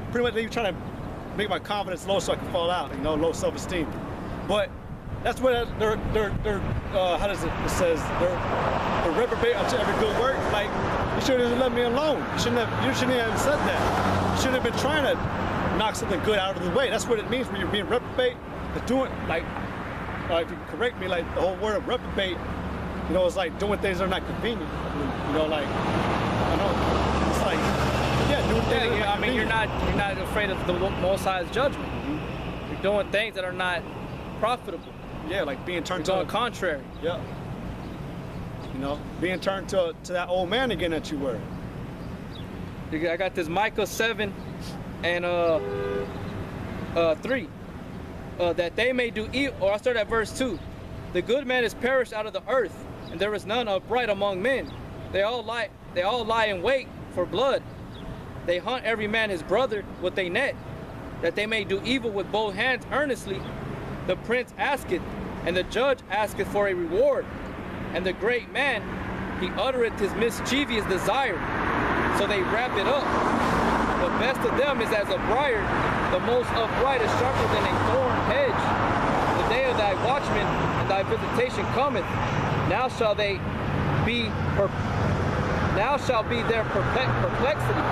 pretty much they trying to make my confidence low so I can fall out, you know, low self-esteem. But that's what they're how does it says they're reprobate unto every good work. Like, you should have let me alone. You shouldn't have said that. You shouldn't have been trying to knock something good out of the way. That's what it means when you're being reprobate. But doing, like, if you correct me, like the whole word of reprobate, you know, it's like doing things that are not convenient. You know, like, I know, it's like, yeah, doing things that are not I mean, convenient. you're not afraid of the Most High's judgment. Mm-hmm. You're doing things that are not profitable. Yeah, like being turned you're to going contrary. Yeah. You know, being turned to that old man again that you were. I got this Micah 7 and 3. That they may do evil, or I'll start at verse 2. The good man is perished out of the earth, and there is none upright among men. They all lie in wait for blood. They hunt every man his brother with a net, that they may do evil with both hands earnestly. The prince asketh, and the judge asketh for a reward. And the great man, he uttereth his mischievous desire, so they wrap it up. The best of them is as a briar, the most upright is sharper than a thorn hedge. The day of thy watchman and thy visitation cometh. Now shall be their perplexity.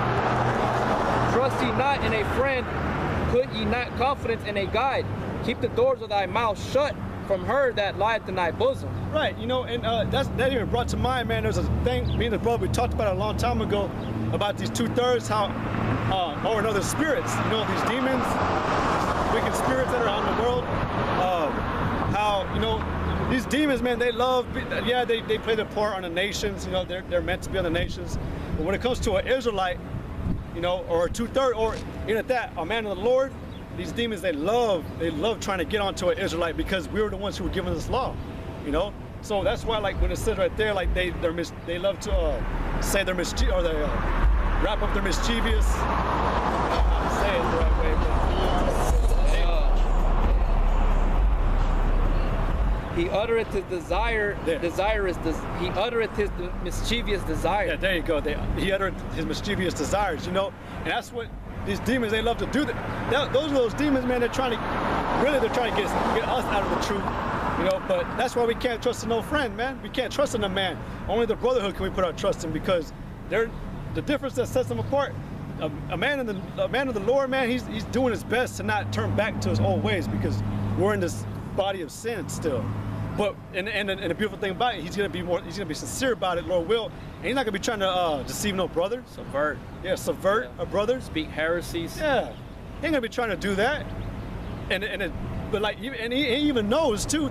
Trust ye not in a friend, put ye not confidence in a guide. Keep the doors of thy mouth shut from her that lieth in thy bosom. Right, you know, and that even brought to mind, man, there's a thing, me and the brother, we talked about it a long time ago, about these 2/3, how, or no, the spirits, you know, these demons, wicked spirits that are out in the world, how, you know, these demons, man, they love, yeah, they play their part on the nations, you know, they're meant to be on the nations, but when it comes to an Israelite, you know, or a 2/3, or even at that, a man of the Lord, these demons, they love trying to get onto an Israelite because we were the ones who were given this law, you know. So that's why, like, when it says right there, like they love to say they're mischievous, or they wrap up their mischievous. I don't know how to say it the right way, but he uttereth his desire. There. He uttereth his mischievous desire. yeah, there you go. He uttered his mischievous desires, you know, and that's what these demons, they love to do. Those are those demons, man. They're trying to get us out of the truth, you know. But that's why we can't trust in no friend, man. We can't trust in a man. Only the brotherhood can we put our trust in, because they're the difference that sets them apart. A man of the Lord, man, he's doing his best to not turn back to his old ways, because we're in this body of sin still. But and the beautiful thing about it, he's gonna be sincere about it, Lord will, and he's not gonna be trying to deceive no brother. Subvert. Yeah, subvert a brother. Speak heresies. Yeah, he ain't gonna be trying to do that. But like, and he even knows too.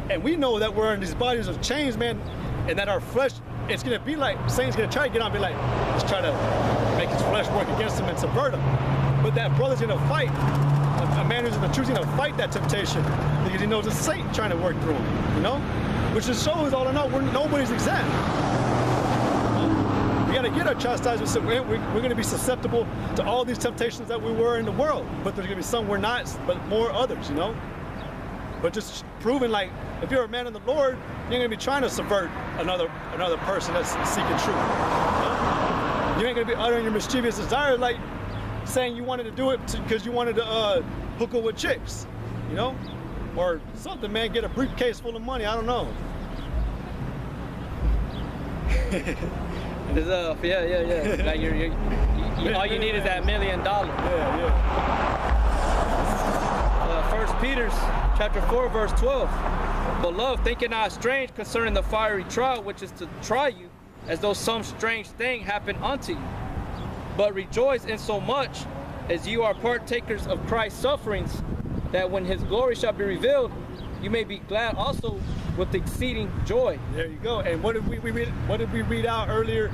And we know that we're in these bodies of chains, man, and that our flesh, it's gonna be like Satan's gonna try to get on, and be like, just try to make his flesh work against him and subvert him. But that brother's gonna fight. A man who's in the truth is gonna fight that temptation, because he knows it's Satan trying to work through him, you know? Which just shows, all in all, nobody's exempt. We gotta get our chastisement, so we're gonna be susceptible to all these temptations that we were in the world, but there's gonna be some we're not, but more others, you know? But just proving, like, if you're a man of the Lord, you're gonna be trying to subvert another person that's seeking truth. You know? You ain't gonna be uttering your mischievous desires, like saying you wanted to do it because you wanted to hook up with chicks, you know, or something, man. Get a briefcase full of money. I don't know. Yeah. Like all you need is that $1 million. Yeah. 1 Peter chapter 4 verse 12. Beloved, think it not strange concerning the fiery trial which is to try you, as though some strange thing happened unto you. But rejoice in so much as you are partakers of Christ's sufferings, that when his glory shall be revealed, you may be glad also with exceeding joy. There you go. And what did we read? What did we read out earlier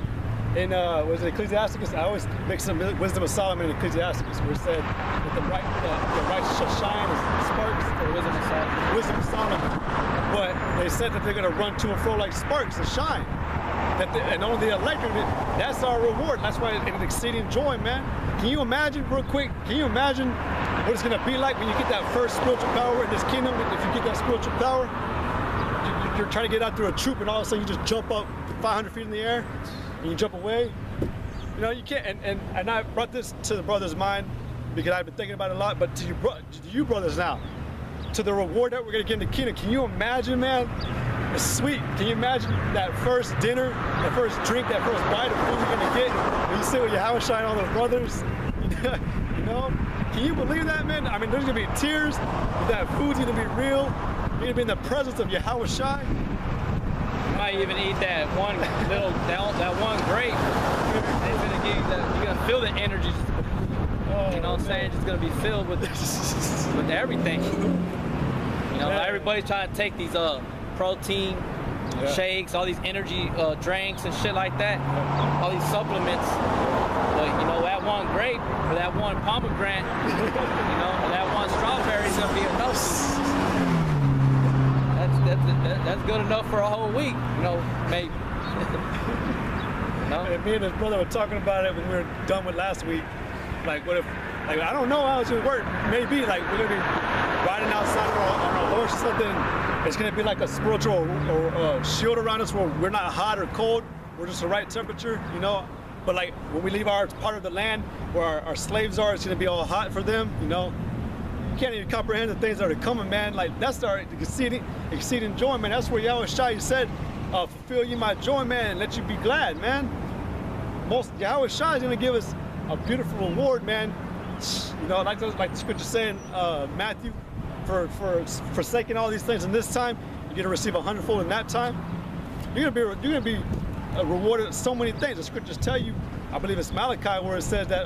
in was it Ecclesiasticus? I always mix some Wisdom of Solomon and Ecclesiasticus, where it said that the righteous shall shine as sparks. The wisdom of Solomon. Wisdom of Solomon. But they said that they're going to run to and fro like sparks and shine. And only the elect, that's our reward. That's why it's an exceeding joy, man. Can you imagine, real quick, can you imagine what it's going to be like when you get that first spiritual power in this kingdom? If you get that spiritual power, you're trying to get out through a troop, and all of a sudden you just jump up 500 feet in the air and you jump away. You know, you can't. And I brought this to the brother's mind because I've been thinking about it a lot. But to you brothers now, to the reward that we're gonna get in the kingdom, can you imagine, man? It's sweet. Can you imagine that first dinner, that first drink, that first bite of food you're gonna get when you sit with your house shine all those brothers? You know? Can you believe that, man? I mean, there's gonna be tears. That food's gonna be real. You're gonna be in the presence of Yahweh Shai. You might even eat that one little, that one grape. It's gonna give you that, you're gonna feel the energy. You know what I'm saying? It's gonna be filled with everything. You know, everybody's trying to take these protein shakes, all these energy drinks and shit like that, all these supplements. But you know, that one grape or that one pomegranate, you know, or that one strawberry is gonna be enough. That's good enough for a whole week, you know, maybe. No? And me and his brother were talking about it when we were done with last week. Like, what if, like, I don't know how it's gonna work. Maybe, like, we're gonna be riding outside on our horse or something. It's gonna be like a spiritual or shield around us where we're not hot or cold. We're just the right temperature, you know. But like when we leave our part of the land where our slaves are, it's gonna be all hot for them, you know. You can't even comprehend the things that are coming, man. Like that's our exceeding joy, man. That's where Yahweh Shai said, fulfill you my joy, man, and let you be glad, man. Yahweh Shai is gonna give us a beautiful reward, man. You know, like the scripture saying, Matthew, for forsaking all these things in this time, you're gonna receive 100-fold in that time. You're gonna be rewarded so many things. The scriptures tell you, I believe it's Malachi, where it says that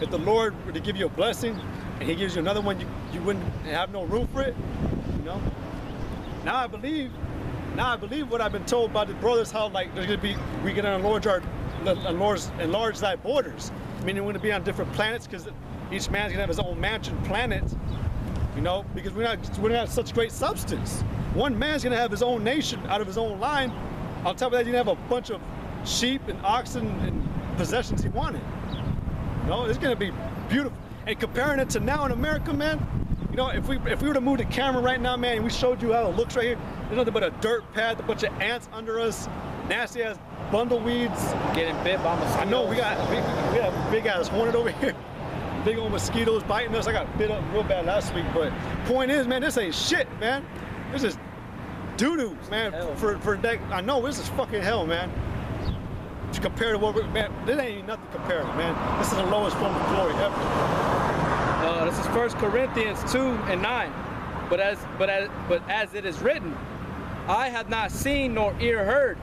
if the Lord were to give you a blessing and He gives you another one, you wouldn't have no room for it. You know. Now I believe what I've been told by the brothers, how like there's gonna be, we gonna enlarge thy borders. Meaning we're gonna be on different planets because each man's gonna have his own mansion planet. You know, because we're not such great substance. One man's gonna have his own nation out of his own line. On top of that, you have a bunch of sheep and oxen and possessions he wanted. You know, it's gonna be beautiful. And comparing it to now in America, man, you know, if we were to move the camera right now, man, and we showed you how it looks right here, there's nothing but a dirt path, a bunch of ants under us, nasty ass bundleweeds. Getting bit by mosquitoes. I know, we have big ass hornet over here. Big old mosquitoes biting us. I got bit up real bad last week, but point is, man, this ain't shit, man. This is doo-doo, man. For that, I know this is fucking hell, man. Compared to what man, this ain't even nothing compared, man. This is the lowest form of glory ever. This is 1 Corinthians 2:9. But as it is written, I have not seen nor ear heard,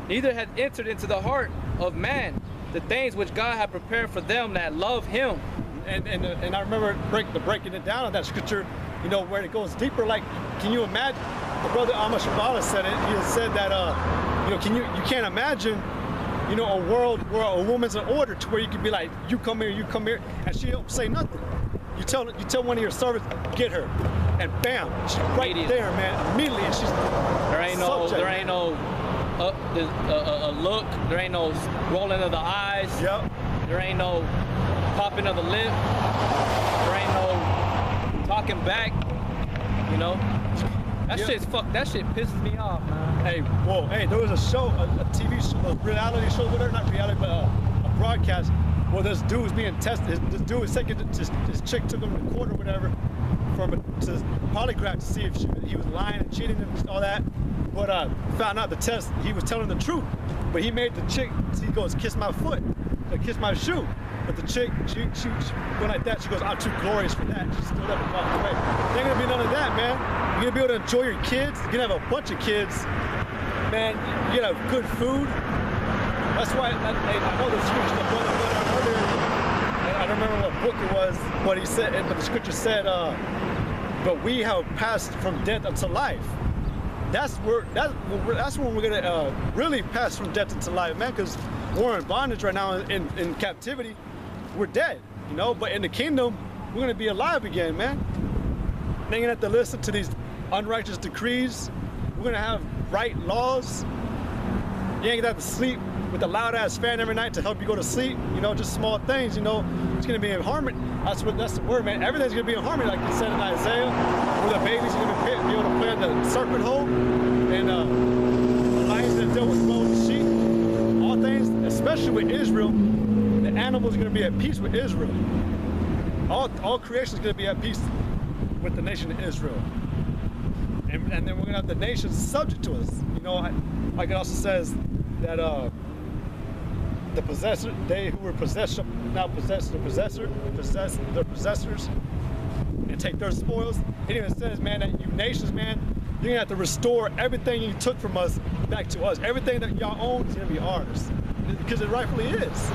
neither had entered into the heart of man the things which God had prepared for them that love Him. And I remember breaking it down on that scripture, you know, where it goes deeper. Like, can you imagine? The brother Amos Shabala said it. He said that, you know, you can't imagine, you know, a world where a woman's in order to where you could be like, you come here, and she don't say nothing. You tell one of your servants, get her, and bam, she's right there, man, immediately, and she's there ain't no look, there ain't no rolling of the eyes. Yep. There ain't no popping of the lip. There ain't no talking back. You know, that shit's that shit pisses me off, man. Hey, there was a show, a TV show, a reality show, whatever, not reality, but a broadcast where this dude was being tested. This dude was taking his chick took him to court or whatever to polygraph to see if he was lying and cheating and all that. But found out the test, he was telling the truth. But he made the chick, he goes, kiss my foot, kiss my shoe. But the chick, she went like that. She goes, I'm too glorious for that. She stood up and walked away. There ain't gonna be none of that, man. You're gonna be able to enjoy your kids. You're gonna have a bunch of kids. Man, you're gonna have good food. That's why I know the scripture, the brother earlier, I don't remember what book it was, but he said, but the scripture said, but we have passed from death unto life. That's when we're gonna really pass from death into life, man, because we're in bondage right now in captivity. We're dead, you know, but in the kingdom, we're gonna be alive again, man. They ain't gonna have to listen to these unrighteous decrees. We're gonna have right laws. You ain't gonna have to sleep with a loud ass fan every night to help you go to sleep, you know, just small things, you know. It's gonna be in harmony. That's the word, man. Everything's gonna be in harmony, like you said in Isaiah, where the baby's gonna be able to play in the serpent hole, and the lions gonna deal with the sheep. All things, especially with Israel, the animals are gonna be at peace with Israel. all creation is going to be at peace with the nation of Israel. And then we're going to have the nations subject to us. You know, like it also says that the possessor, they who were possessed shall now possess the possessor, possess their possessors, and take their spoils. It even says, man, that you nations, man, you're going to have to restore everything you took from us back to us. Everything that y'all own is going to be ours, because it rightfully is.